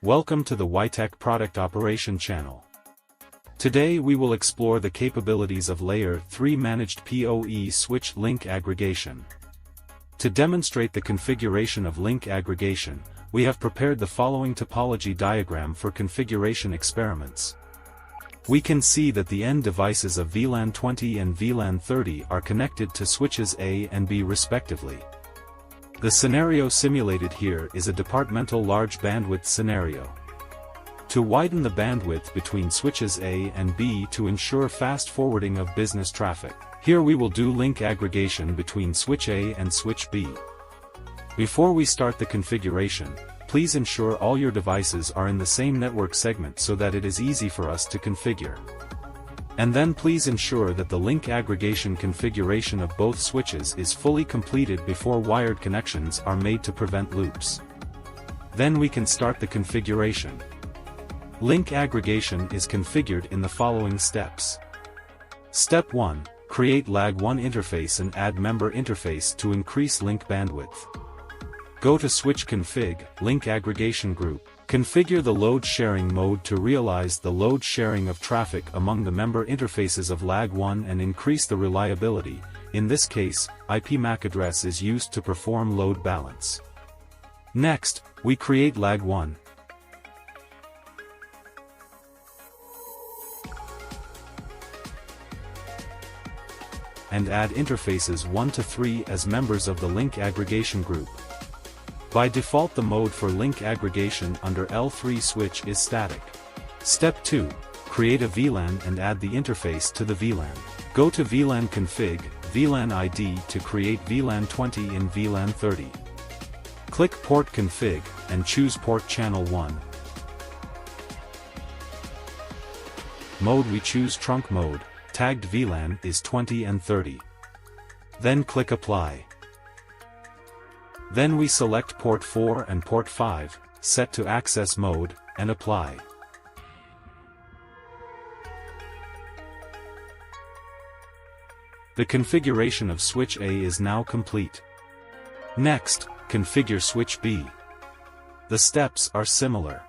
Welcome to the Wi-Tek Product Operation channel. Today we will explore the capabilities of Layer 3 Managed PoE Switch Link Aggregation. To demonstrate the configuration of link aggregation, we have prepared the following topology diagram for configuration experiments. We can see that the end devices of VLAN 20 and VLAN 30 are connected to switches A and B respectively. The scenario simulated here is a departmental large bandwidth scenario. To widen the bandwidth between switches A and B to ensure fast forwarding of business traffic, here we will do link aggregation between switch A and switch B. Before we start the configuration, please ensure all your devices are in the same network segment so that it is easy for us to configure. And then please ensure that the link aggregation configuration of both switches is fully completed before wired connections are made to prevent loops. Then we can start the configuration. Link aggregation is configured in the following steps. Step 1. Create lag1 interface and add member interface to increase link bandwidth. Go to Switch Config, Link Aggregation Group. Configure the load sharing mode to realize the load sharing of traffic among the member interfaces of lag1 and increase the reliability. In this case, IP MAC address is used to perform load balance. Next, we create lag1. And add interfaces 1 to 3 as members of the link aggregation group. By default, the mode for link aggregation under L3 switch is static. Step 2. Create a VLAN and add the interface to the VLAN. Go to VLAN config, VLAN ID to create VLAN 20 in VLAN 30. Click port config, and choose port channel 1. Mode we choose trunk mode, tagged VLAN is 20 and 30. Then click apply. Then we select port 4 and port 5, set to access mode, and apply. The configuration of switch A is now complete. Next, configure switch B. The steps are similar.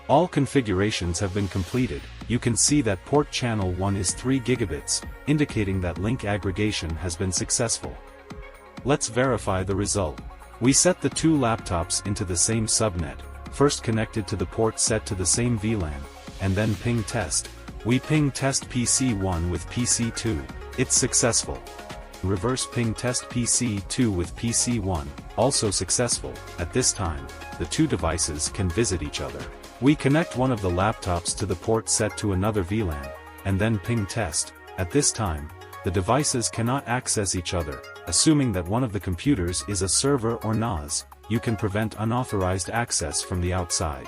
All configurations have been completed. You can see that port channel 1 is 3 gigabits, indicating that link aggregation has been successful. Let's verify the result. We set the two laptops into the same subnet, first connected to the port set to the same VLAN, and then ping test. We ping test PC1 with PC2. It's successful. Reverse ping test PC2 with PC1, also successful. At this time, the two devices can visit each other. We connect one of the laptops to the port set to another VLAN, and then ping test. At this time, the devices cannot access each other. Assuming that one of the computers is a server or NAS, you can prevent unauthorized access from the outside.